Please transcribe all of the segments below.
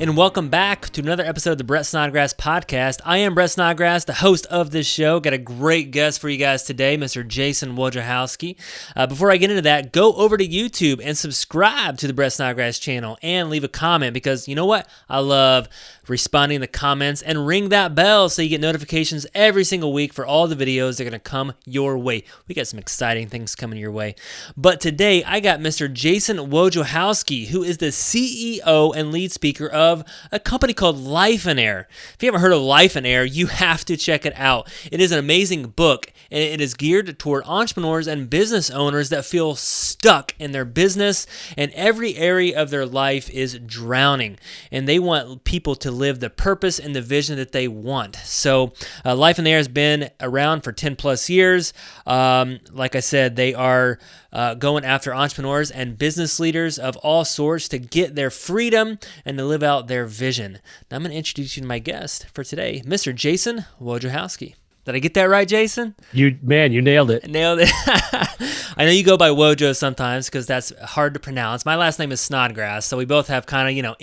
and welcome back to another episode of the Brett Snodgrass podcast. I am Brett Snodgrass, the host of this show. Got a great guest for you guys today, Mr. Jason Wojciechowski. Before I get into that, go over to YouTube and subscribe to the Brett Snodgrass channel and leave a comment, because you know what? I love responding to comments, and ring that bell so you get notifications every single week for all the videos that are going to come your way. We got some exciting things coming your way. But today I got Mr. Jason Wojciechowski, who is the CEO and lead speaker of a company called Lifeonaire. If you haven't heard of Lifeonaire, you have to check it out. It is an amazing book, and it is geared toward entrepreneurs and business owners that feel stuck in their business, and every area of their life is drowning, and they want people to live the purpose and the vision that they want. So Lifeonaire has been around for 10 plus years. Like I said, they are going after entrepreneurs and business leaders of all sorts to get their freedom and to live out their vision. Now I'm going to introduce you to my guest for today, Mr. Jason Wojciechowski. Did I get that right, Jason? You nailed it. Nailed it. I know you go by Wojo sometimes because that's hard to pronounce. My last name is Snodgrass, so we both have kind of,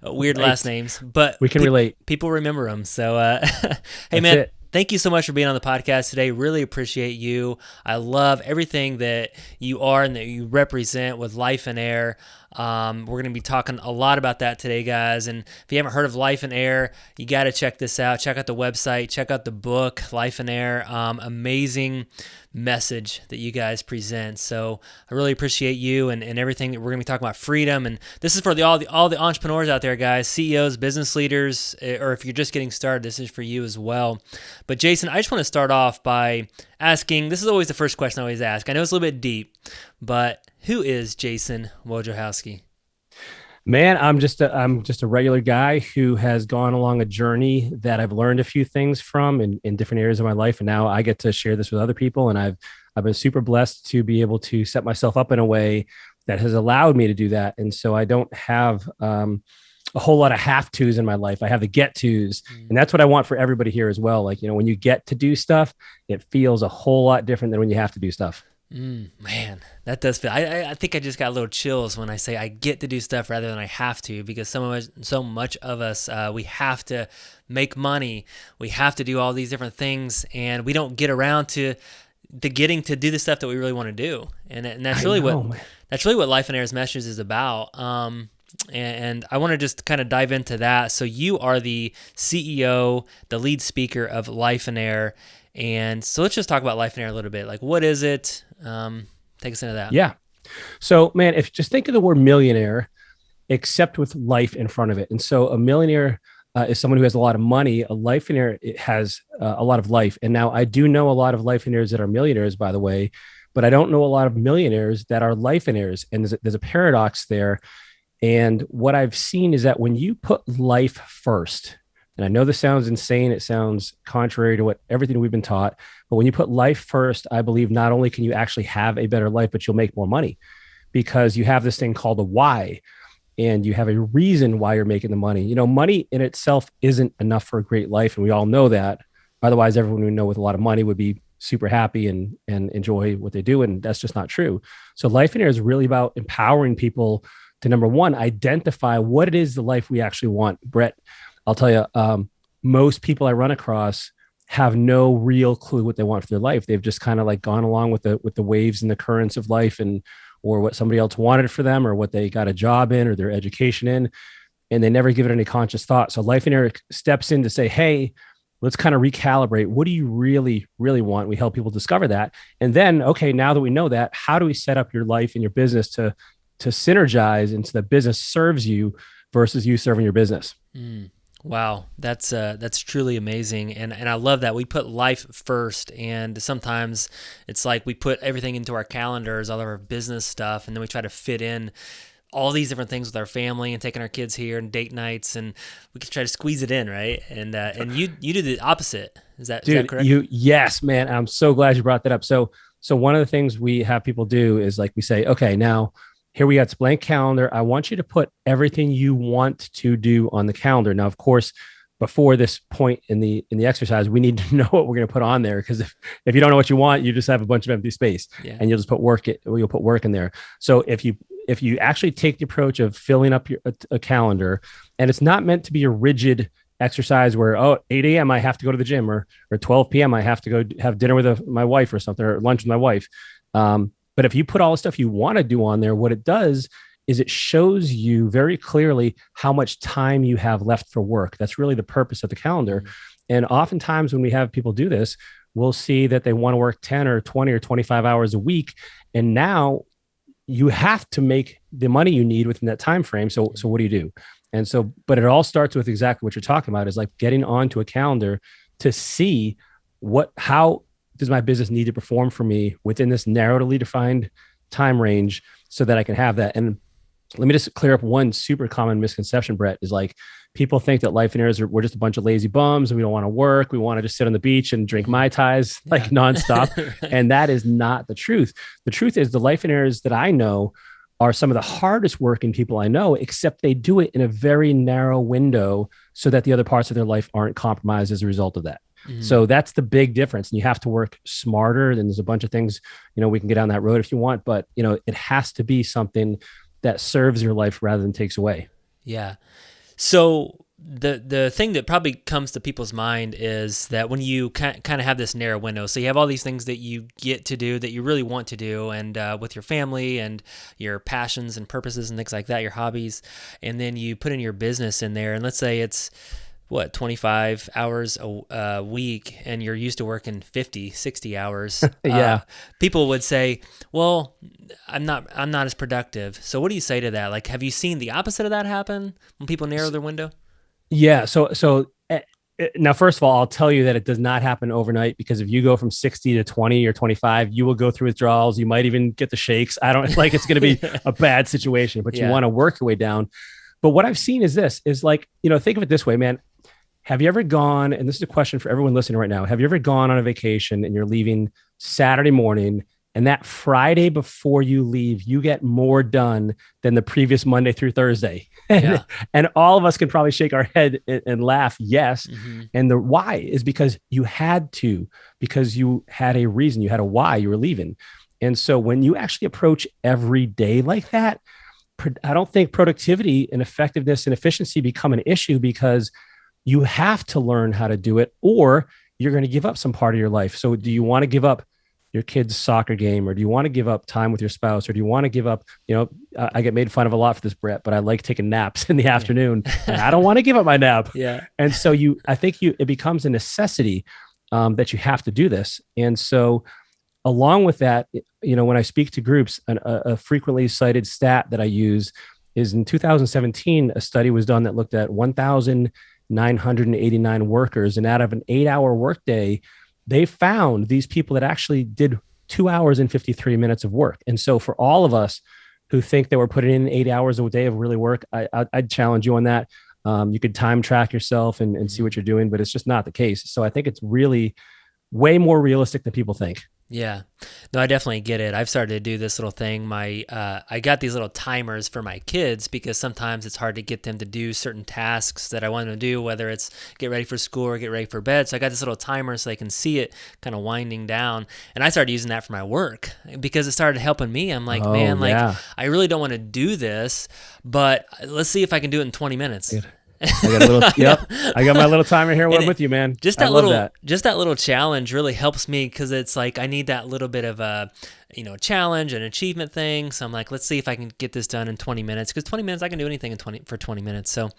weird last names, but we can relate. People remember them. So, hey, that's man. it. Thank you so much for being on the podcast today. Really appreciate you. I love everything that you are and that you represent with Lifeonaire. We're going to be talking a lot about that today, guys. And if you haven't heard of Lifeonaire, you got to check this out. Check out the website. Check out the book, Lifeonaire. Amazing message that you guys present. So I really appreciate you and everything that we're going to be talking about freedom. And this is for all the entrepreneurs out there, guys, CEOs, business leaders, or if you're just getting started, this is for you as well. But Jason, I just want to start off by asking, this is always the first question I always ask. I know it's a little bit deep, but who is Jason Wojciechowski? Man, I'm just a regular guy who has gone along a journey that I've learned a few things from in different areas of my life, and now I get to share this with other people. And I've been super blessed to be able to set myself up in a way that has allowed me to do that. And so I don't have a whole lot of have tos in my life. I have the get tos, and that's what I want for everybody here as well. Like, when you get to do stuff, it feels a whole lot different than when you have to do stuff. Man, that does feel. I think I just got a little chills when I say I get to do stuff rather than I have to, because so much of us, we have to make money, we have to do all these different things, and we don't get around to getting to do the stuff that we really want to do. And that's really what Lifeonaire's message is about. And I want to just kind of dive into that. So you are the CEO, the lead speaker of Lifeonaire. And so let's just talk about Lifeonaire a little bit. Like, what is it? Take us into that. Yeah. So, man, if just think of the word millionaire, except with life in front of it. And so a millionaire is someone who has a lot of money. A Lifeonaire has a lot of life. And now I do know a lot of Lifeonaires that are millionaires, by the way, but I don't know a lot of millionaires that are Lifeonaires. And there's a paradox there. And what I've seen is that when you put life first, and I know this sounds insane, it sounds contrary to everything we've been taught, but when you put life first, I believe not only can you actually have a better life, but you'll make more money, because you have this thing called a why, and you have a reason why you're making the money. Money in itself isn't enough for a great life, and we all know that. Otherwise, everyone we know with a lot of money would be super happy and enjoy what they do, and that's just not true. So Lifeonaire is really about empowering people to, number one, identify what it is the life we actually want. Brett, I'll tell you, most people I run across have no real clue what they want for their life. They've just kind of like gone along with the waves and the currents of life, or what somebody else wanted for them, or what they got a job in, or their education in, and they never give it any conscious thought. So Lifeonaire steps in to say, hey, let's kind of recalibrate. What do you really, really want? We help people discover that. And then, okay, now that we know that, how do we set up your life and your business to synergize into the business serves you versus you serving your business? Wow, that's truly amazing, and I love that we put life first. And sometimes it's like we put everything into our calendars, all of our business stuff, and then we try to fit in all these different things with our family and taking our kids here and date nights, and we can try to squeeze it in, right? And you do the opposite. Is that correct? Yes, man. I'm so glad you brought that up. So one of the things we have people do is, like, we say, okay, now here we got this blank calendar. I want you to put everything you want to do on the calendar. Now, of course, before this point in the exercise, we need to know what we're going to put on there, because if you don't know what you want, you just have a bunch of empty space, and you'll just put work in there. So if you if you actually take the approach of filling up a calendar, and it's not meant to be a rigid exercise where, 8 a.m. I have to go to the gym, or 12 p.m. I have to go have dinner with my wife or something, or lunch with my wife. But if you put all the stuff you want to do on there, what it does is it shows you very clearly how much time you have left for work. That's really the purpose of the calendar. Mm-hmm. And oftentimes when we have people do this, we'll see that they want to work 10 or 20 or 25 hours a week. And now you have to make the money you need within that time frame. So what do you do? And so, but it all starts with exactly what you're talking about, is like getting onto a calendar to see how does my business need to perform for me within this narrowly defined time range so that I can have that. And let me just clear up one super common misconception, Brett, is like people think that Lifeonaires we're just a bunch of lazy bums and we don't want to work. We want to just sit on the beach and drink Mai Tais like nonstop. Right. And that is not the truth. The truth is the Lifeonaires that I know are some of the hardest working people I know, except they do it in a very narrow window so that the other parts of their life aren't compromised as a result of that. Mm-hmm. So that's the big difference. And you have to work smarter. And there's a bunch of things, we can get down that road if you want, but it has to be something that serves your life rather than takes away. Yeah. So the thing that probably comes to people's mind is that when you kind of have this narrow window, so you have all these things that you get to do that you really want to do, and with your family and your passions and purposes and things like that, your hobbies, and then you put in your business in there, and let's say it's 25 hours a week, and you're used to working 50, 60 hours. Yeah. People would say, well, I'm not as productive. So what do you say to that? Like, have you seen the opposite of that happen when people narrow their window? Yeah. So now, first of all, I'll tell you that it does not happen overnight, because if you go from 60 to 20 or 25, you will go through withdrawals. You might even get the shakes. I don't like it's going to be a bad situation, but you want to work your way down. But what I've seen is like, think of it this way, man. Have you ever gone, and this is a question for everyone listening right now, have you ever gone on a vacation and you're leaving Saturday morning, and that Friday before you leave, you get more done than the previous Monday through Thursday? Yeah. And all of us can probably shake our head and laugh, yes. Mm-hmm. And the why is because you had to, because you had a reason, you had a why you were leaving. And so when you actually approach every day like that, I don't think productivity and effectiveness and efficiency become an issue, because you have to learn how to do it, or you're going to give up some part of your life. So do you want to give up your kid's soccer game, or do you want to give up time with your spouse, or do you want to give up, I get made fun of a lot for this, Brett, but I like taking naps in the afternoon. And I don't want to give up my nap. Yeah. And so I think it becomes a necessity that you have to do this. And so along with that, when I speak to groups, a frequently cited stat that I use is in 2017, a study was done that looked at 1,989 workers. And out of an 8-hour workday, they found these people that actually did 2 hours and 53 minutes of work. And so for all of us who think that we're putting in 8 hours a day of really work, I'd challenge you on that. You could time track yourself and see what you're doing, but it's just not the case. So I think it's really way more realistic than people think. Yeah, no, I definitely get it. I've started to do this little thing. I got these little timers for my kids, because sometimes it's hard to get them to do certain tasks that I want them to do, whether it's get ready for school or get ready for bed. So I got this little timer so they can see it kind of winding down. And I started using that for my work, because it started helping me. I'm like, I really don't want to do this, but let's see if I can do it in 20 minutes. Good. I got a little, I got my little timer here. I'm with you, man. Just that little challenge really helps me, because it's like I need that little bit of a, challenge and achievement thing. So I'm like, let's see if I can get this done in 20 minutes, because 20 minutes I can do anything for 20 minutes. So,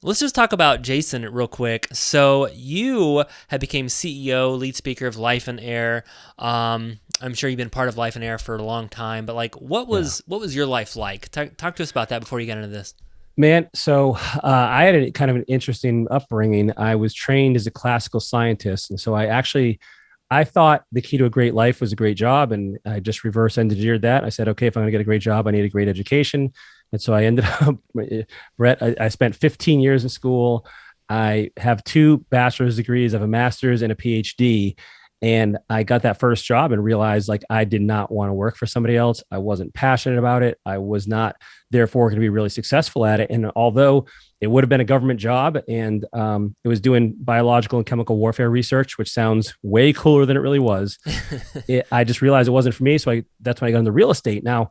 let's just talk about Jason real quick. So you have became CEO, lead speaker of Lifeonaire. I'm sure you've been part of Lifeonaire for a long time, but like, what was your life like? Talk to us about that before you get into this. Man, so I had a kind of an interesting upbringing. I was trained as a classical scientist. And so I thought the key to a great life was a great job. And I just reverse engineered that. I said, okay, if I'm going to get a great job, I need a great education. And so I ended up, Brett, I spent 15 years in school. I have 2 bachelor's degrees. I have a master's and a PhD. And I got that first job and realized like I did not want to work for somebody else. I wasn't passionate about it. I was not therefore going to be really successful at it. And although it would have been a government job, and it was doing biological and chemical warfare research, which sounds way cooler than it really was, I just realized it wasn't for me. So that's when I got into real estate. Now,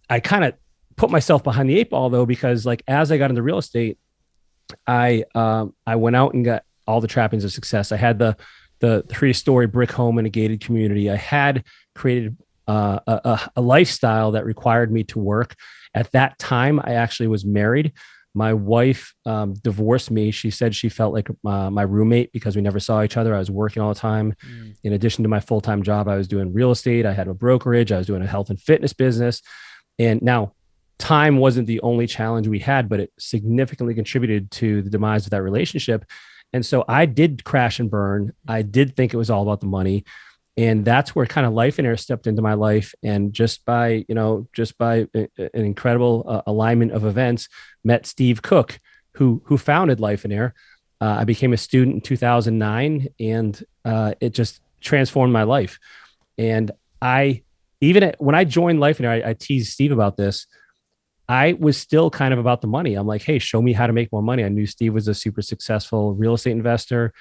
I kind of put myself behind the eight ball though, because like as I got into real estate, I went out and got all the trappings of success. I had the 3-story brick home in a gated community. I had created a lifestyle that required me to work. At that time, I actually was married. My wife divorced me. She said she felt like my roommate because we never saw each other. I was working all the time. In addition to my full-time job, I was doing real estate. I had a brokerage. I was doing a health and fitness business. And now time wasn't the only challenge we had, but it significantly contributed to the demise of that relationship. And so I did crash and burn. I did think it was all about the money. And that's where kind of Lifeonaire stepped into my life. And just by an incredible alignment of events, met Steve Cook, who founded Lifeonaire. I became a student in 2009, and it just transformed my life. And when I joined Lifeonaire, I teased Steve about this. I was still kind of about the money. I'm like, hey, show me how to make more money. I knew Steve was a super successful real estate investor.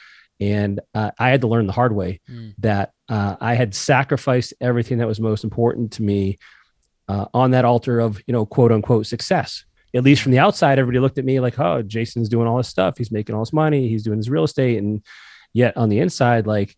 And I had to learn the hard way that I had sacrificed everything that was most important to me on that altar of, quote unquote success. At least from the outside, everybody looked at me like, oh, Jason's doing all this stuff. He's making all this money. He's doing his real estate. And yet on the inside, like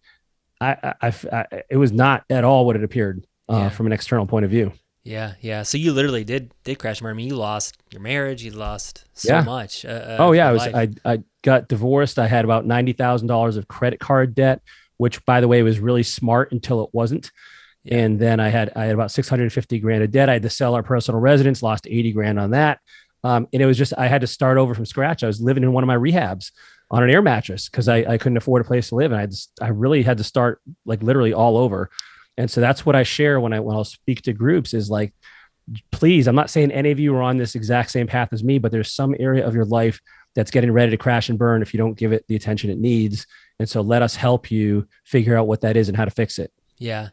it was not at all what it appeared from an external point of view. Yeah. So you literally did crash and burn. I mean, you lost your marriage. You lost so much. I got divorced. I had about $90,000 of credit card debt, which, by the way, was really smart until it wasn't. Yeah. And then I had about 650 grand of debt. I had to sell our personal residence, lost 80 grand on that. And it was just, I had to start over from scratch. I was living in one of my rehabs on an air mattress because I couldn't afford a place to live. And I really had to start like literally all over. And so that's what I share when I'll speak to groups is like, please, I'm not saying any of you are on this exact same path as me, but there's some area of your life that's getting ready to crash and burn if you don't give it the attention it needs. And so let us help you figure out what that is and how to fix it. Yeah.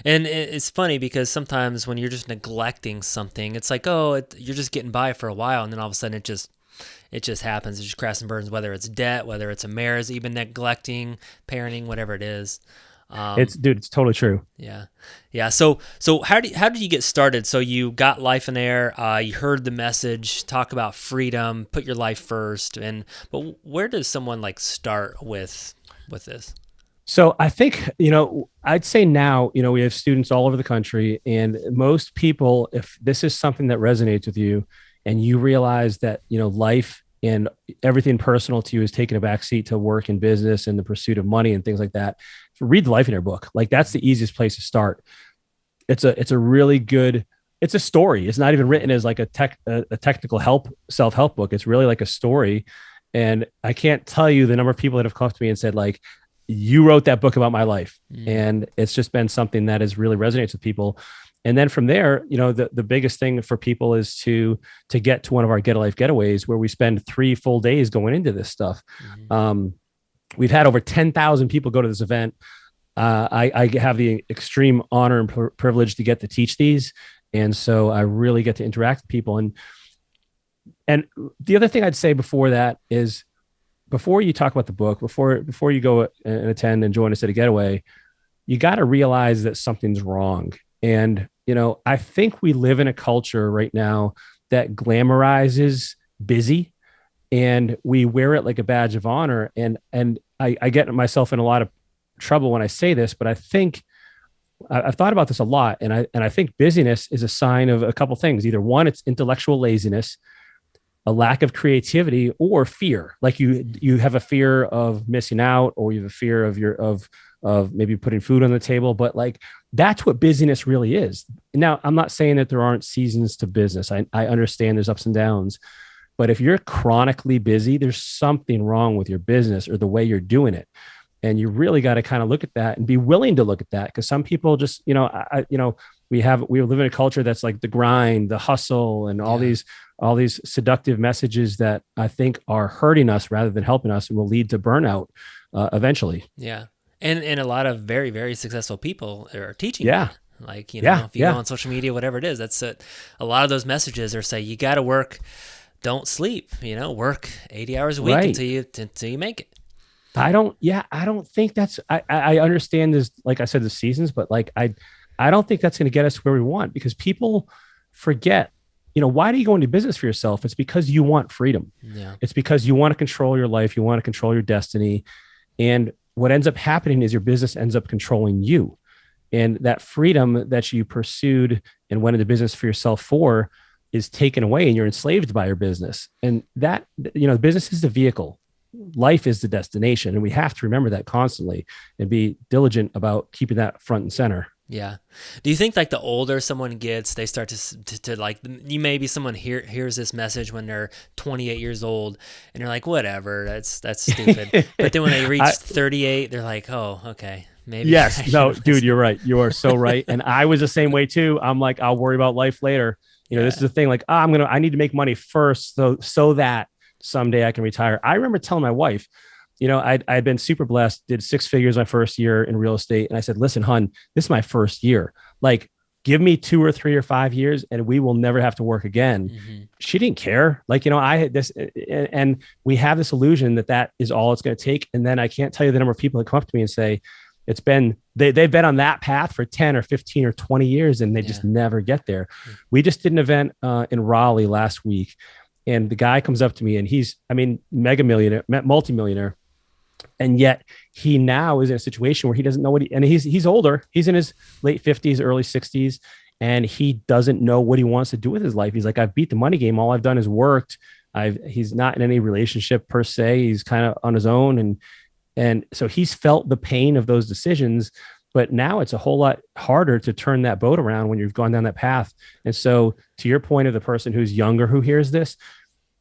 And it's funny because sometimes when you're just neglecting something, it's like, you're just getting by for a while. And then all of a sudden it just happens. It just crashes and burns, whether it's debt, whether it's a marriage, even neglecting, parenting, whatever it is. It's totally true. Yeah. So how did you get started? So you got Lifeonaire, you heard the message, talk about freedom, put your life first. But where does someone like start with this? So I think, I'd say now, we have students all over the country, and most people, if this is something that resonates with you and you realize that, life and everything personal to you is taking a backseat to work and business and the pursuit of money and things like that, read the Lifeonaire book. Like that's the easiest place to start. It's a really good, it's a story. It's not even written as like a technical self-help book. It's really like a story. And I can't tell you the number of people that have come to me and said like, you wrote that book about my life. And it's just been something that has really resonates with people. And then from there, the biggest thing for people is to get to one of our Get a Life getaways where we spend 3 full days going into this stuff. We've had over 10,000 people go to this event. I have the extreme honor and privilege to get to teach these. And so I really get to interact with people. And the other thing I'd say before that is, before you talk about the book, before you go and attend and join us at a getaway, you got to realize that something's wrong. And, I think we live in a culture right now that glamorizes busy, and we wear it like a badge of honor. And I get myself in a lot of trouble when I say this, but I think I've thought about this a lot. And I think busyness is a sign of a couple things. Either one, it's intellectual laziness, a lack of creativity, or fear. Like you have a fear of missing out, or you have a fear of maybe putting food on the table, but like, that's what busyness really is. Now, I'm not saying that there aren't seasons to business. I understand there's ups and downs, but if you're chronically busy, there's something wrong with your business or the way you're doing it. And you really got to kind of look at that and be willing to look at that. Cause some people just, we live in a culture that's like the grind, the hustle, and all these seductive messages that I think are hurting us rather than helping us, and will lead to burnout eventually. Yeah. And a lot of very, very successful people are teaching that. Like, if you go on social media, whatever it is, that's a lot of those messages are say, you got to work, don't sleep, work 80 hours a week until you make it. I don't think that's, I understand this, like I said, the seasons, but like, I don't think that's going to get us where we want, because people forget, why do you go into business for yourself? It's because you want freedom. Yeah. It's because you want to control your life. You want to control your destiny. And what ends up happening is your business ends up controlling you. And that freedom that you pursued and went into business for yourself for is taken away, and you're enslaved by your business. And that, business is the vehicle. Life is the destination. And we have to remember that constantly and be diligent about keeping that front and center. Yeah. Do you think like the older someone gets, they start to like, you maybe someone hears this message when they're 28 years old and they're like, whatever, that's stupid. But then when they reach 38, they're like, oh, okay. Maybe. Yes. No, dude, you're right. You are so right. And I was the same way too. I'm like, I'll worry about life later. This is the thing. Like, I need to make money first, so that someday I can retire. I remember telling my wife, I'd been super blessed, did 6 figures my first year in real estate. And I said, listen, hun, this is my first year. Like, give me 2 or 3 or 5 years and we will never have to work again. Mm-hmm. She didn't care. Like, I had this, and we have this illusion that is all it's going to take. And then I can't tell you the number of people that come up to me and say, they've been on that path for 10 or 15 or 20 years and they just never get there. Mm-hmm. We just did an event in Raleigh last week, and the guy comes up to me and he's, mega millionaire, multimillionaire. And yet he now is in a situation where he doesn't know he's older. He's in his late 50s, early 60s, and he doesn't know what he wants to do with his life. He's like, I've beat the money game. All I've done is worked. He's not in any relationship per se. He's kind of on his own. And so he's felt the pain of those decisions, but now it's a whole lot harder to turn that boat around when you've gone down that path. And so to your point of the person who's younger, who hears this,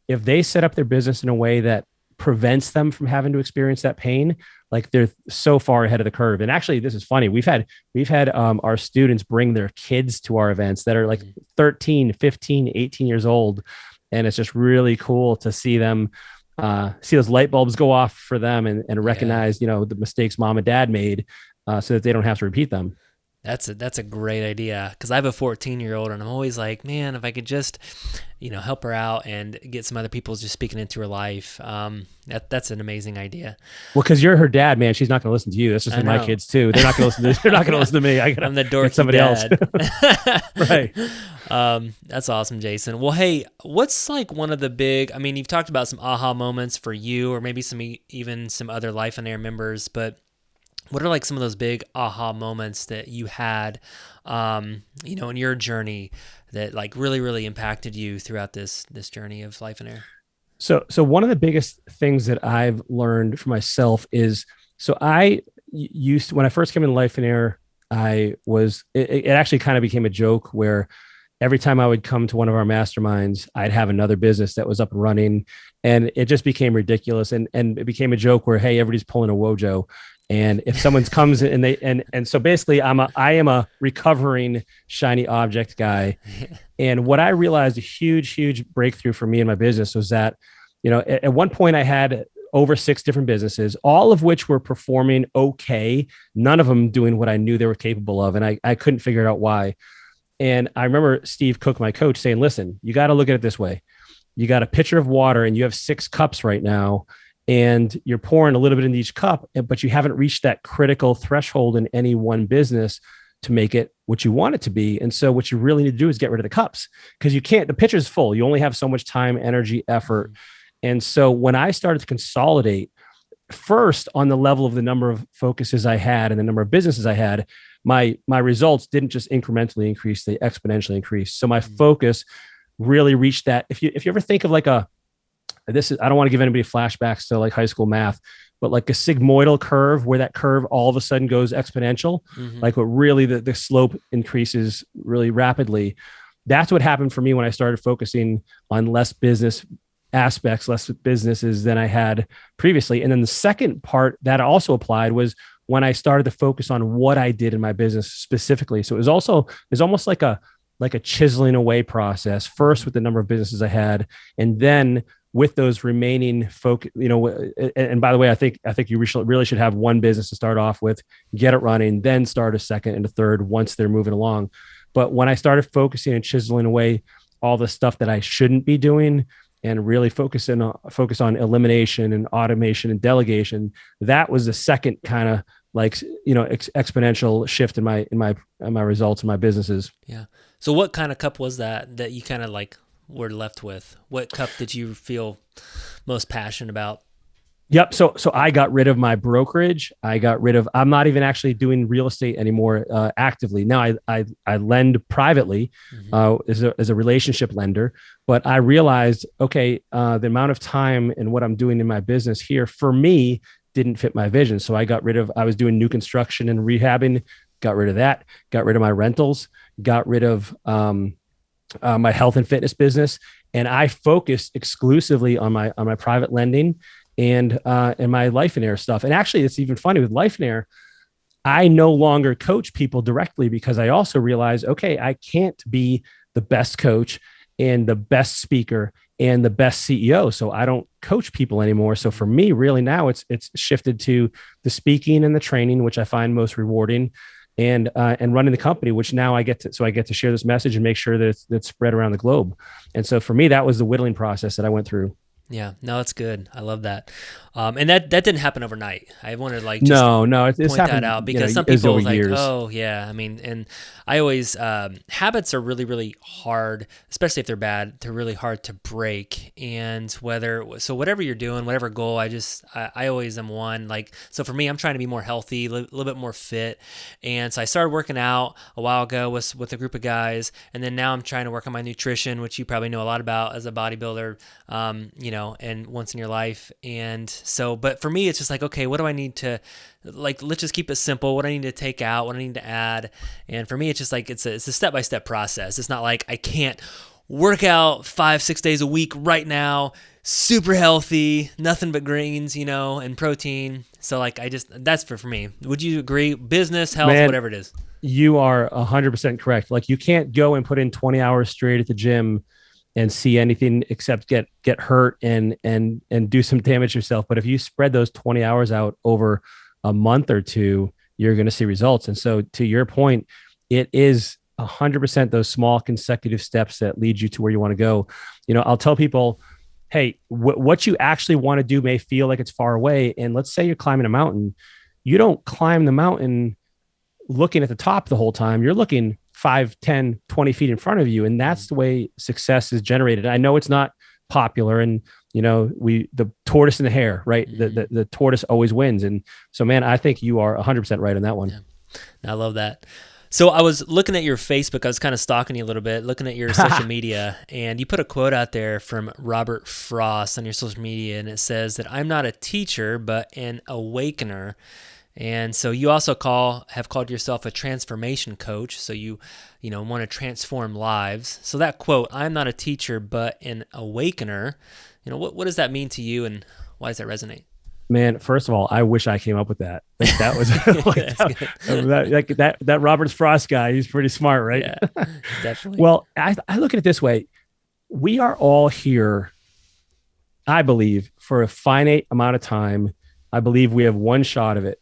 if they set up their business in a way that prevents them from having to experience that pain, like they're so far ahead of the curve. And actually, this is funny. We've had our students bring their kids to our events that are like 13, 15, 18 years old. And it's just really cool to see them, see those light bulbs go off for them and recognize, the mistakes mom and dad made so that they don't have to repeat them. That's a great idea, because I have a 14-year-old and I'm always like, man, if I could just, help her out and get some other people just speaking into her life. That's an amazing idea. Well, because you're her dad, man. She's not going to listen to you. That's just like my kids too. They're not going to listen to. They're not going to listen to me. I'm the dorky somebody dad. Else. Right. That's awesome, Jason. Well, hey, what's like one of the big? You've talked about some aha moments for you, or maybe even some other Lifeonaire members, but what are like some of those big aha moments that you had, in your journey that like really, really impacted you throughout this journey of Lifeonaire? So one of the biggest things that I've learned for myself is, so I used to, when I first came into Lifeonaire, it actually kind of became a joke where every time I would come to one of our masterminds, I'd have another business that was up and running, and it just became ridiculous. And it became a joke where, hey, everybody's pulling a Wojo. And if someone comes and so basically I am a recovering shiny object guy. And what I realized, a huge breakthrough for me in my business was that, at one point I had over 6 different businesses, all of which were performing okay. None of them doing what I knew they were capable of. And I couldn't figure out why. And I remember Steve Cook, my coach, saying, listen, you got to look at it this way. You got a pitcher of water and you have 6 cups right now, and you're pouring a little bit into each cup, but you haven't reached that critical threshold in any one business to make it what you want it to be. And so what you really need to do is get rid of the cups, because the pitcher's full. You only have so much time, energy, effort. And so when I started to consolidate, first on the level of the number of focuses I had and the number of businesses I had, my results didn't just incrementally increase, they exponentially increased. So my focus really reached that. If you ever think of like I don't want to give anybody flashbacks to like high school math, but like a sigmoidal curve where that curve all of a sudden goes exponential, like what really the slope increases really rapidly. That's what happened for me when I started focusing on less business aspects, less businesses than I had previously. And then the second part that also applied was when I started to focus on what I did in my business specifically. So it was almost like a chiseling away process, first with the number of businesses I had, and then with those remaining focus, and by the way, I think you really should have one business to start off with, get it running, then start a second and a third once they're moving along. But when I started focusing and chiseling away all the stuff that I shouldn't be doing and really focus on elimination and automation and delegation, that was the second kind of like, exponential shift in my results in my businesses. Yeah. So what kind of cup was that you kind of like were left with? What cup did you feel most passionate about? Yep. So I got rid of my brokerage. I'm not even actually doing real estate anymore actively. Now I lend privately as a relationship lender, but I realized, okay, the amount of time and what I'm doing in my business here for me didn't fit my vision. So I was doing new construction and rehabbing, got rid of that, got rid of my rentals, got rid of my health and fitness business. And I focused exclusively on my private lending and my Lifeonaire stuff. And actually, it's even funny with Lifeonaire, I no longer coach people directly because I also realized, okay, I can't be the best coach and the best speaker and the best CEO. So I don't coach people anymore. So for me, really now it's shifted to the speaking and the training, which I find most rewarding, and running the company, which now I get to share this message and make sure that it's spread around the globe. And so for me, that was the whittling process that I went through. Yeah, no, it's good. I love that. And that didn't happen overnight. I wanted to it's point happened, that out because some people like, years. oh yeah. I mean, and I always, habits are really, really hard, especially if they're bad, they're really hard to break. And whatever you're doing, whatever goal, I always am one. Like, so for me, I'm trying to be more healthy, a little bit more fit. And so I started working out a while ago with a group of guys. And then now I'm trying to work on my nutrition, which you probably know a lot about as a bodybuilder, and once in your life. And so, but for me, it's just like, okay, what do I need to, like, let's just keep it simple. What do I need to take out? What do I need to add? And for me, it's just like, it's a step-by-step process. It's not like I can't work out 5-6 days a week right now, super healthy, nothing but greens, and protein. So like, that's for me. Would you agree? Business, health, Man, whatever it is. You are 100% correct. Like, you can't go and put in 20 hours straight at the gym and see anything except get hurt and do some damage yourself. But if you spread those 20 hours out over a month or two, you're going to see results. And so, to your point, it is 100% those small consecutive steps that lead you to where you want to go. I'll tell people, hey, what you actually want to do may feel like it's far away. And let's say you're climbing a mountain. You don't climb the mountain looking at the top the whole time. You're looking 5, 10, 20 feet in front of you. And that's the way success is generated. I know it's not popular, and the tortoise and the hare, right? Mm-hmm. The tortoise always wins. And so, man, I think you are 100% right on that one. Yeah. I love that. So I was looking at your Facebook. I was kind of stalking you a little bit, looking at your social media, and you put a quote out there from Robert Frost on your social media. And it says that I'm not a teacher, but an awakener. And so you also have called yourself a transformation coach. So you want to transform lives. So that quote, I'm not a teacher, but an awakener, what does that mean to you, and why does that resonate? Man, first of all, I wish I came up with that. Like, that was that Robert Frost guy. He's pretty smart, right? Yeah, definitely. Well, I look at it this way. We are all here, I believe, for a finite amount of time. I believe we have one shot of it.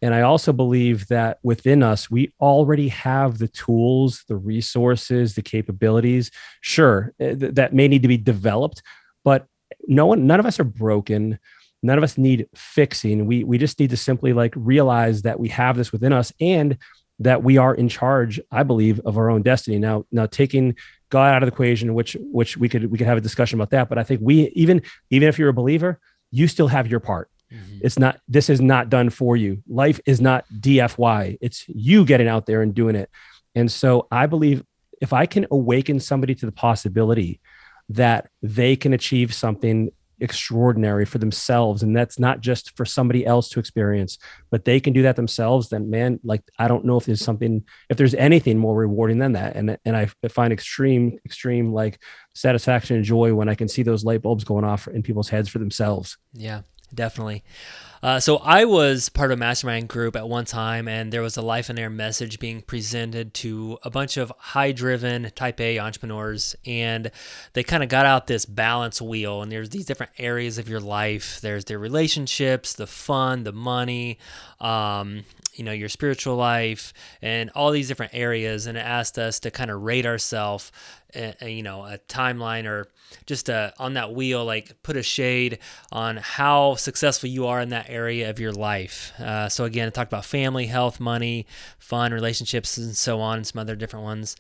And I also believe that within us, we already have the tools, the resources, the capabilities. Sure, that may need to be developed, but none of us are broken. None of us need fixing. We just need to simply realize that we have this within us, and that we are in charge, I believe, of our own destiny. Now taking God out of the equation, which we could have a discussion about that. But I think even if you're a believer, you still have your part. Mm-hmm. This is not done for you. Life is not DFY. It's you getting out there and doing it. And so I believe if I can awaken somebody to the possibility that they can achieve something extraordinary for themselves, and that's not just for somebody else to experience, but they can do that themselves, then, man, I don't know if there's anything more rewarding than that. And I find extreme satisfaction and joy when I can see those light bulbs going off in people's heads for themselves. Yeah, definitely. So I was part of a mastermind group at one time, and there was a Lifeonaire message being presented to a bunch of high-driven type A entrepreneurs, and they kind of got out this balance wheel, and there's these different areas of your life. There's their relationships, the fun, the money, your spiritual life and all these different areas. And it asked us to kind of rate ourselves, a timeline or just on that wheel, like put a shade on how successful you are in that area of your life. So again, talk about family, health, money, fun, relationships, and so on, and some other different ones.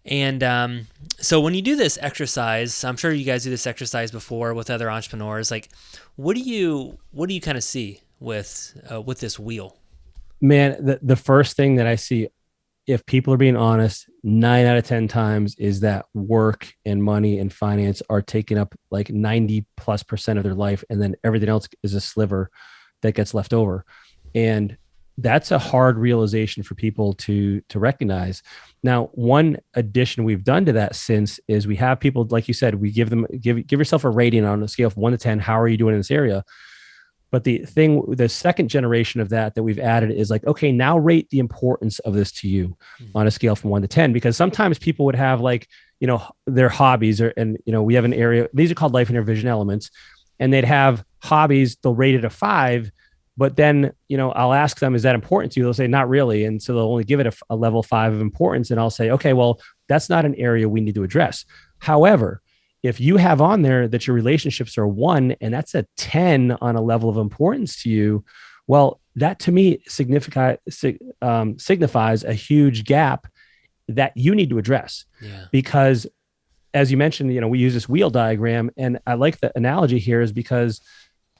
And so when you do this exercise, I'm sure you guys do this exercise before with other entrepreneurs. Like, what do you kind of see with this wheel? Man, the first thing that I see, if people are being honest, 9 out of 10 times is that work and money and finance are taking up like 90+% of their life. And then everything else is a sliver that gets left over. And that's a hard realization for people to recognize. Now, one addition we've done to that since is we have people, like you said, we give yourself a rating on a scale of 1 to 10. How are you doing in this area? But the second generation of that we've added is like, okay, now rate the importance of this to you on a scale from 1 to 10, because sometimes people would have like, their hobbies we have an area, these are called Lifeonaire vision elements, and they'd have hobbies, they'll rate it a 5, but then, I'll ask them, is that important to you? They'll say, not really. And so they'll only give it a level 5 of importance. And I'll say, okay, well, that's not an area we need to address. However, if you have on there that your relationships are 1 and that's a 10 on a level of importance to you, well, that to me signifies a huge gap that you need to address. Yeah. Because as you mentioned, we use this wheel diagram, and I like the analogy here is because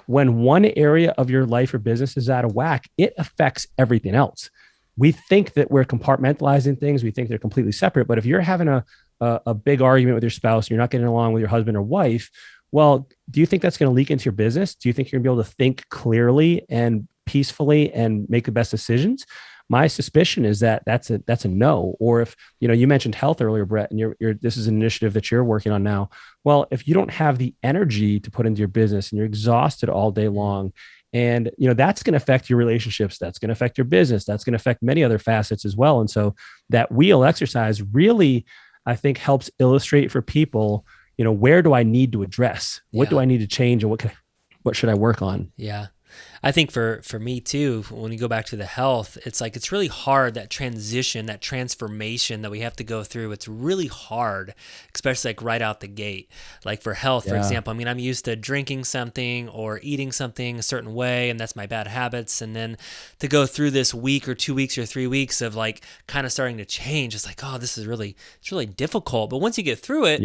when one area of your life or business is out of whack, it affects everything else. We think that we're compartmentalizing things. We think they're completely separate. But if you're having a big argument with your spouse, and you're not getting along with your husband or wife, well, do you think that's going to leak into your business? Do you think you're going to be able to think clearly and peacefully and make the best decisions? My suspicion is that that's a no. Or if, you mentioned health earlier, Brett, and this is an initiative that you're working on now. Well, if you don't have the energy to put into your business and you're exhausted all day long, and, that's going to affect your relationships. That's going to affect your business. That's going to affect many other facets as well. And so that wheel exercise really, I think, helps illustrate for people, where do I need to address? What do I need to change? And what should I work on? Yeah. I think for me too, when you go back to the health, it's like, it's really hard, that transition, that transformation that we have to go through. It's really hard, especially like right out the gate. Like for health, for example, I'm used to drinking something or eating something a certain way, and that's my bad habits. And then to go through this week or 2 weeks or 3 weeks of like kind of starting to change, it's like, oh, it's really difficult. But once you get through it,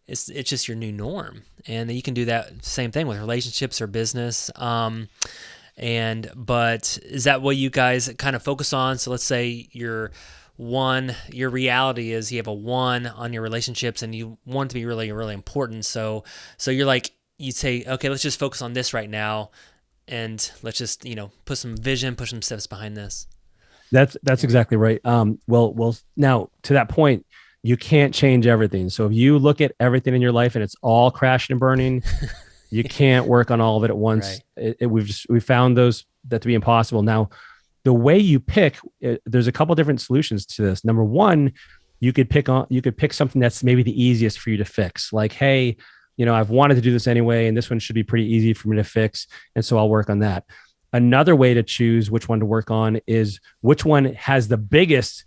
it's just your new norm. And you can do that same thing with relationships or business. But is that what you guys kind of focus on? So let's say your reality is you have a 1 on your relationships and you want it to be really, really important. So you're like, you say, okay, let's just focus on this right now. And let's just, put some vision, push some steps behind this. That's exactly right. Well, now to that point, you can't change everything. So if you look at everything in your life and it's all crashing and burning, you can't work on all of it at once. Right. We've found that to be impossible. Now, the way you pick, there's a couple different solutions to this. Number one, you could pick something that's maybe the easiest for you to fix. Like, hey, I've wanted to do this anyway, and this one should be pretty easy for me to fix, and so I'll work on that. Another way to choose which one to work on is which one has the biggest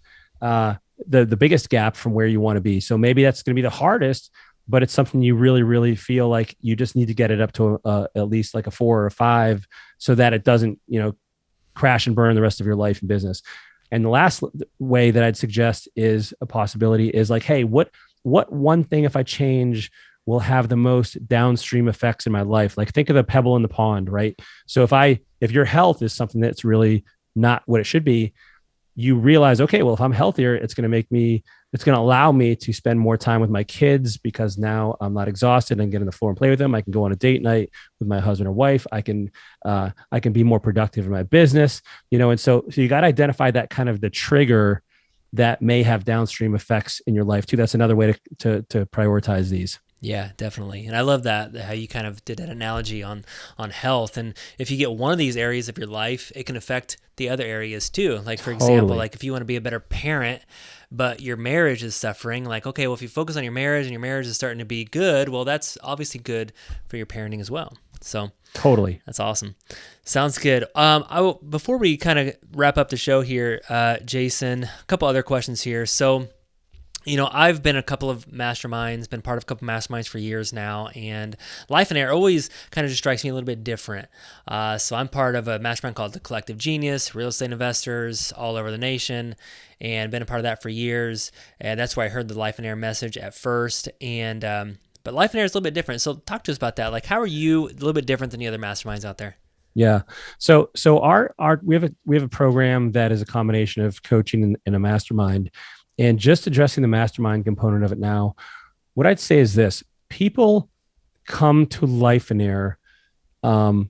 the biggest gap from where you want to be. So maybe that's going to be the hardest, but it's something you really, really feel like you just need to get it up to at least like a 4 or a 5 so that it doesn't, crash and burn the rest of your life and business. And the last way that I'd suggest is a possibility is like, hey, what one thing, if I change, will have the most downstream effects in my life? Like think of the pebble in the pond, right? So if your health is something that's really not what it should be, you realize, okay, well, if I'm healthier, it's going to allow me to spend more time with my kids because now I'm not exhausted and get on the floor and play with them. I can go on a date night with my husband or wife. I can be more productive in my business, and so you got to identify that kind of the trigger that may have downstream effects in your life too. That's another way to prioritize these. Yeah, definitely. And I love that, how you kind of did that analogy on health. And if you get one of these areas of your life, it can affect the other areas too. Like for example, like if you want to be a better parent, but your marriage is suffering, like, okay, well, if you focus on your marriage and your marriage is starting to be good, well, that's obviously good for your parenting as well. So Totally. that's awesome. Sounds good. Before we kind of wrap up the show here, Jason, a couple other questions here. So, I've been a couple of masterminds, been part of a couple of masterminds for years now, and Lifeonaire always kind of just strikes me a little bit different. So I'm part of a mastermind called The Collective Genius, real estate investors all over the nation, and been a part of that for years. And that's where I heard the Lifeonaire message at first. And but Lifeonaire is a little bit different. So talk to us about that. Like, how are you a little bit different than the other masterminds out there? Yeah. So our we have a program that is a combination of coaching and a mastermind. And just addressing the mastermind component of it now, what I'd say is this: people come to Lifeonaire, and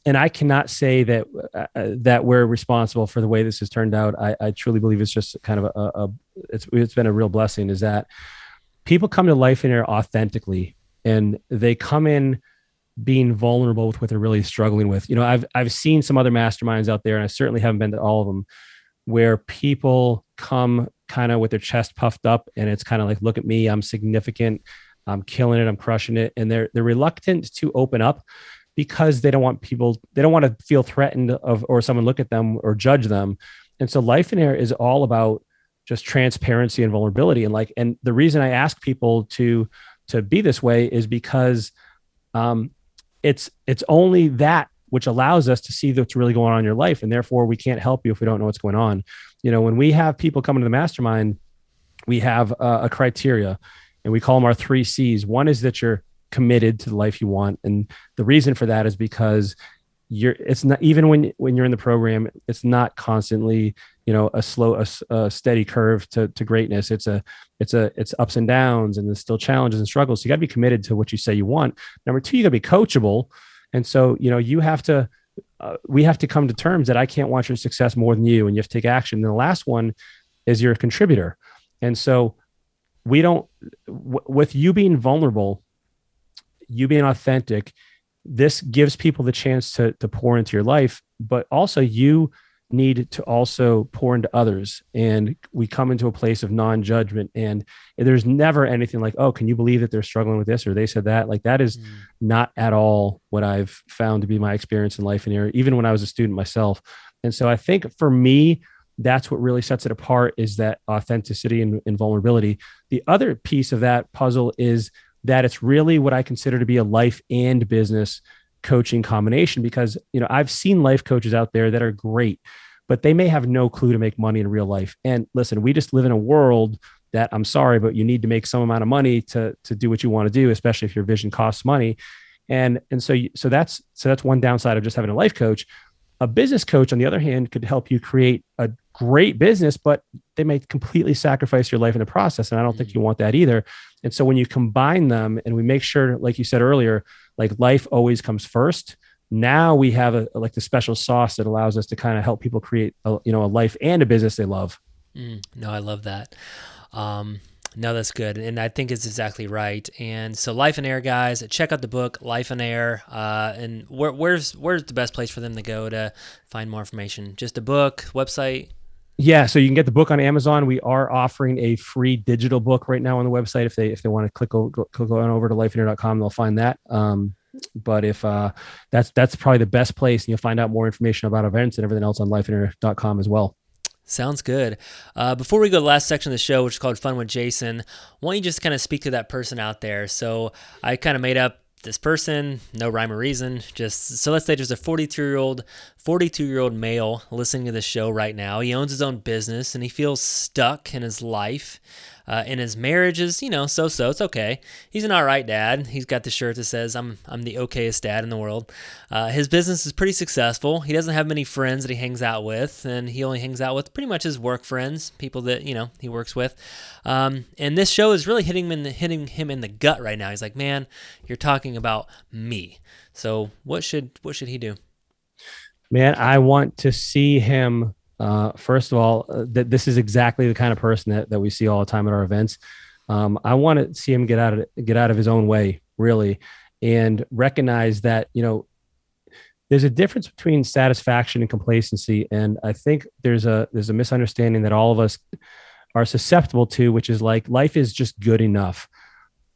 I cannot say that that we're responsible for the way this has turned out. I truly believe it's just kind of it's been a real blessing. Is that people come to Lifeonaire authentically, and they come in being vulnerable with what they're really struggling with. I've seen some other masterminds out there, and I certainly haven't been to all of them, where people come kind of with their chest puffed up, and it's kind of like, look at me, I'm significant, I'm killing it, I'm crushing it. And they're reluctant to open up because they don't want to feel threatened or someone look at them or judge them. And so Lifeonaire is all about just transparency and vulnerability. And the reason I ask people to be this way is because it's only that which allows us to see what's really going on in your life. And therefore we can't help you if we don't know what's going on. When we have people come into the mastermind, we have a criteria, and we call them our 3 C's. One is that you're committed to the life you want. And the reason for that is because it's not, even when you're in the program, it's not constantly, a steady curve to greatness. It's ups and downs, and there's still challenges and struggles. So you got to be committed to what you say you want. Number 2, you got to be coachable. And so, we have to come to terms that I can't want your success more than you, and you have to take action. And the last one is you're a contributor. And so with you being vulnerable, you being authentic, this gives people the chance to pour into your life, but also you need to also pour into others. And we come into a place of non-judgment, and there's never anything like, oh, can you believe that they're struggling with this, or they said that? Like, that is not at all what I've found to be my experience in Lifeonaire, even when I was a student myself. And so I think for me, that's what really sets it apart, is that authenticity and vulnerability. The other piece of that puzzle is that it's really what I consider to be a life and business coaching combination, because I've seen life coaches out there that are great, but they may have no clue to make money in real life. And listen, we just live in a world that, I'm sorry, but you need to make some amount of money to do what you want to do, especially if your vision costs money. And so that's one downside of just having a life coach. A business coach, on the other hand, could help you create a great business, but they may completely sacrifice your life in the process. And I don't think you want that either. And so when you combine them, and we make sure, like you said earlier, like life always comes first. Now we have the special sauce that allows us to kind of help people create a life and a business they love. No, I love that. No, that's good. And I think it's exactly right. And so Lifeonaire, guys, check out the book, Lifeonaire. And where's the best place for them to go to find more information? Just a book, website? Yeah, so you can get the book on Amazon. We are offering a free digital book right now on the website. If they want to click on over to lifeonaire.com, they'll find that. But if that's probably the best place, and you'll find out more information about events and everything else on lifeonaire.com as well. Sounds good. Before we go to the last section of the show, which is called Fun with Jason, why don't you just kind of speak to that person out there? So I kind of made up this person, no rhyme or reason. So let's say there's a 42-year-old male listening to this show right now. He owns his own business, and he feels stuck in his life. And his marriage is, so-so. It's okay. He's an all right dad. He's got the shirt that says, I'm the okayest dad in the world. His business is pretty successful. He doesn't have many friends that he hangs out with, and he only hangs out with pretty much his work friends, people that, he works with. And this show is really hitting him in the gut right now. He's like, man, you're talking about me. So what should he do? Man, I want to see him. First of all, that this is exactly the kind of person that we see all the time at our events. I want to see him get out of his own way, really, and recognize that, there's a difference between satisfaction and complacency. And I think there's a misunderstanding that all of us are susceptible to, which is like, life is just good enough.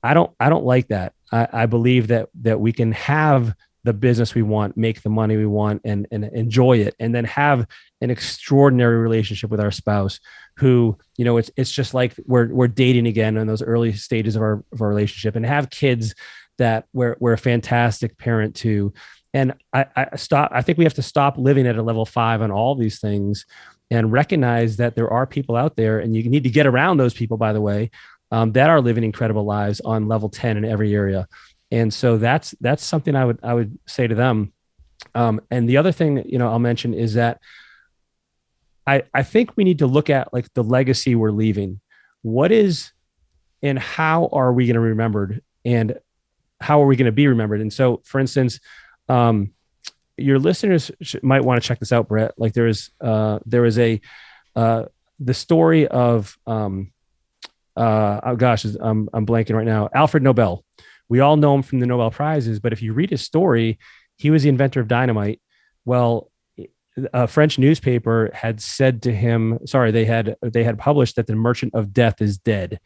I don't like that. I believe that we can have the business we want, make the money we want, and enjoy it, and then have an extraordinary relationship with our spouse, who, you know, it's just like we're dating again in those early stages of our relationship, and have kids that we're a fantastic parent to. And I think we have to stop living at a level 5 on all these things, and recognize that there are people out there, and you need to get around those people, by the way, that are living incredible lives on level 10 in every area. And so that's something I would say to them. And the other thing that, you know, I'll mention is that I think we need to look at like the legacy we're leaving. What is, and how are we going to be remembered, and how are we going to be remembered? And so, for instance, your listeners might want to check this out, Brett. Like there is the story of, oh gosh, I'm blanking right now. Alfred Nobel. We all know him from the Nobel Prizes, but if you read his story, he was the inventor of dynamite. Well, a French newspaper had said to him, they had published that the merchant of death is dead.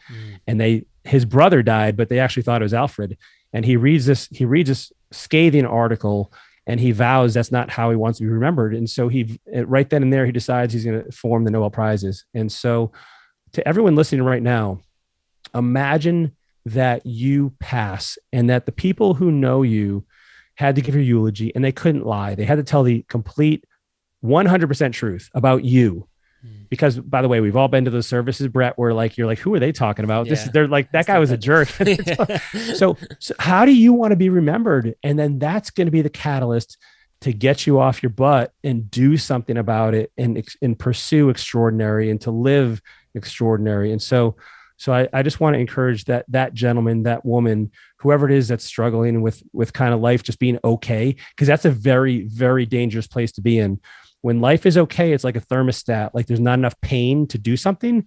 And his brother died, but they actually thought it was Alfred. And he reads this scathing article, and he vows that's not how he wants to be remembered. And so he, right then and there, he decides he's going to form the Nobel Prizes. And so to everyone listening right now, imagine that you pass, and that the people who know you had to give your eulogy, and they couldn't lie. They had to tell the complete 100% truth about you. Because, by the way, we've all been to those services, Brett, where like, you're like, who are they talking about? Yeah. They're like, that guy was a jerk. So how do you want to be remembered? And then that's going to be the catalyst to get you off your butt and do something about it, and pursue extraordinary, and to live extraordinary. And so I just want to encourage that gentleman, that woman, whoever it is that's struggling with kind of life just being okay, because that's a very, very dangerous place to be in. When life is okay, it's like a thermostat. Like there's not enough pain to do something,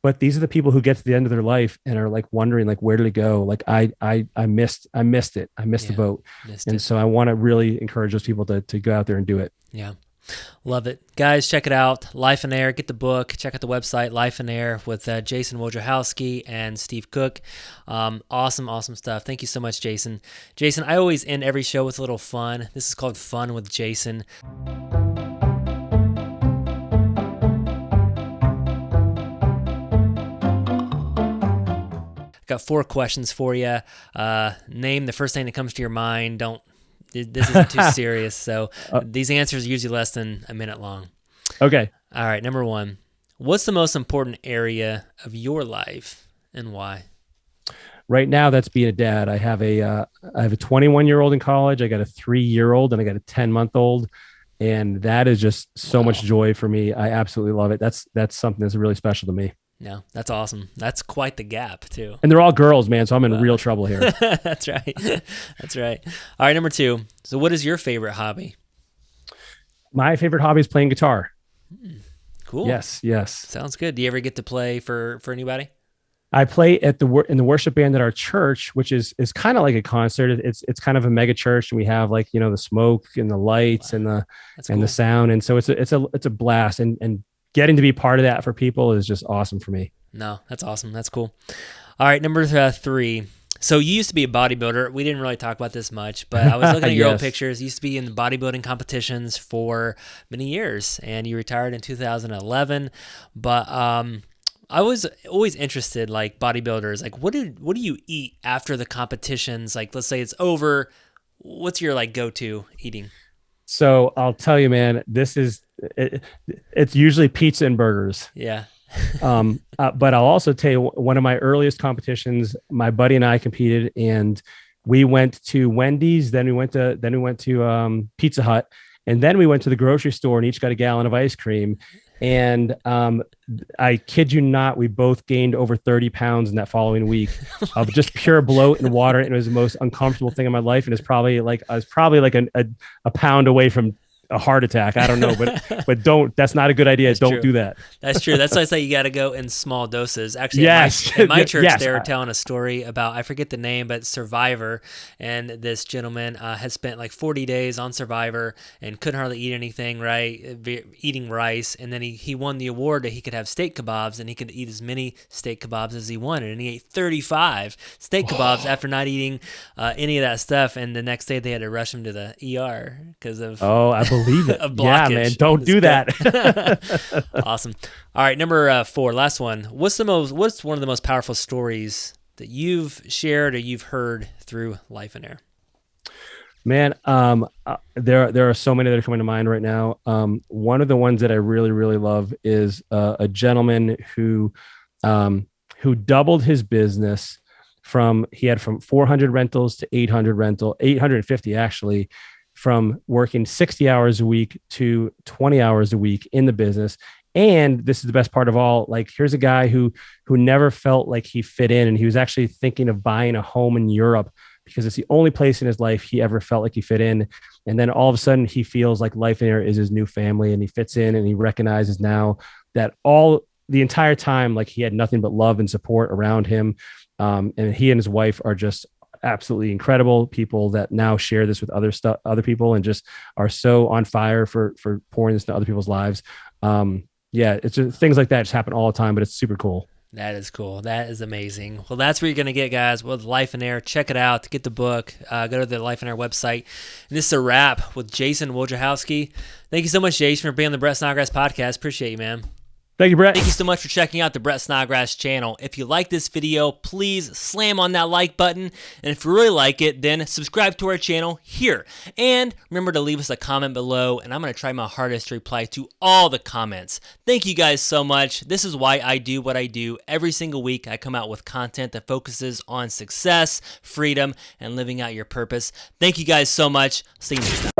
but these are the people who get to the end of their life and are like wondering, like, where did it go? Like I missed it. I missed the boat. So I want to really encourage those people to go out there and do it. Yeah. Love it. Guys, check it out. Lifeonaire, get the book. Check out the website, Lifeonaire, with Jason Wojciechowski and Steve Cook. Awesome stuff. Thank you so much, Jason. Jason, I always end every show with a little fun. This is called Fun with Jason. Got 4 questions for you. Name the first thing that comes to your mind. This isn't too serious. So these answers are usually less than a minute long. Okay. All right. Number 1, what's the most important area of your life, and why? Right now, that's being a dad. I have a 21-year-old in college. I got a 3-year-old, and I got a 10-month-old. And that is just so much joy for me. I absolutely love it. That's something that's really special to me. No, that's awesome. That's quite the gap too. And they're all girls, man. So I'm in real trouble here. That's right. That's right. All right. Number 2. So what is your favorite hobby? My favorite hobby is playing guitar. Cool. Yes. Sounds good. Do you ever get to play for anybody? I play in the worship band at our church, which is kind of like a concert. It's kind of a mega church, and we have like, you know, the smoke and the lights and the sound. And so it's a blast, and getting to be part of that for people is just awesome for me. No, that's awesome. That's cool. All right. Number 3. So you used to be a bodybuilder. We didn't really talk about this much, but I was looking at your old pictures. You used to be in the bodybuilding competitions for many years, and you retired in 2011. But I was always interested, like bodybuilders, like what do you eat after the competitions? Like, let's say it's over. What's your like go-to eating? So I'll tell you, man, it's usually pizza and burgers. Yeah. But I'll also tell you, one of my earliest competitions, my buddy and I competed, and we went to Wendy's, then we went to Pizza Hut, and then we went to the grocery store and each got a gallon of ice cream. And I kid you not, we both gained over 30 pounds in that following week of just pure bloat and water. And it was the most uncomfortable thing in my life. And I was probably like a pound away from a heart attack. I don't know, but don't. That's not a good idea. Don't true. do that. That's true. That's why I say you got to go in small doses. Actually, Yes. at my church, Yes. they were telling a story about, I forget the name, but Survivor. And this gentleman had spent like 40 days on Survivor and couldn't hardly eat anything, right? Eating rice. And then he won the award that he could have steak kebabs, and he could eat as many steak kebabs as he wanted. And he ate 35 steak kebabs after not eating any of that stuff. And the next day they had to rush him to the ER because of I believe it. of blockage. Yeah, man. Don't do that. Awesome. All right, number 4, last one. What's one of the most powerful stories that you've shared or you've heard through Lifeonaire? Man, there are so many that are coming to mind right now. One of the ones that I really, really love is a gentleman who doubled his business from 400 rentals to 850 actually, from working 60 hours a week to 20 hours a week in the business. And this is the best part of all. Like, here's a guy who never felt like he fit in, and he was actually thinking of buying a home in Europe because it's the only place in his life he ever felt like he fit in. And then all of a sudden he feels like Lifeonaire is his new family, and he fits in, and he recognizes now that the entire time, like, he had nothing but love and support around him. And he and his wife are just absolutely incredible people that now share this with other people, and just are so on fire for pouring this into other people's lives. It's just things like that just happen all the time, but it's super cool. That is cool. That is amazing. Well, that's where you're going to get, guys, with Lifeonaire. Check it out. Get the book. Go to the Lifeonaire website. And this is a wrap with Jason Wojciechowski. Thank you so much, Jason, for being on the Brett Snodgrass podcast. Appreciate you, man. Thank you, Brett. Thank you so much for checking out the Brett Snodgrass channel. If you like this video, please slam on that like button. And if you really like it, then subscribe to our channel here. And remember to leave us a comment below, and I'm going to try my hardest to reply to all the comments. Thank you guys so much. This is why I do what I do. Every single week, I come out with content that focuses on success, freedom, and living out your purpose. Thank you guys so much. See you next time.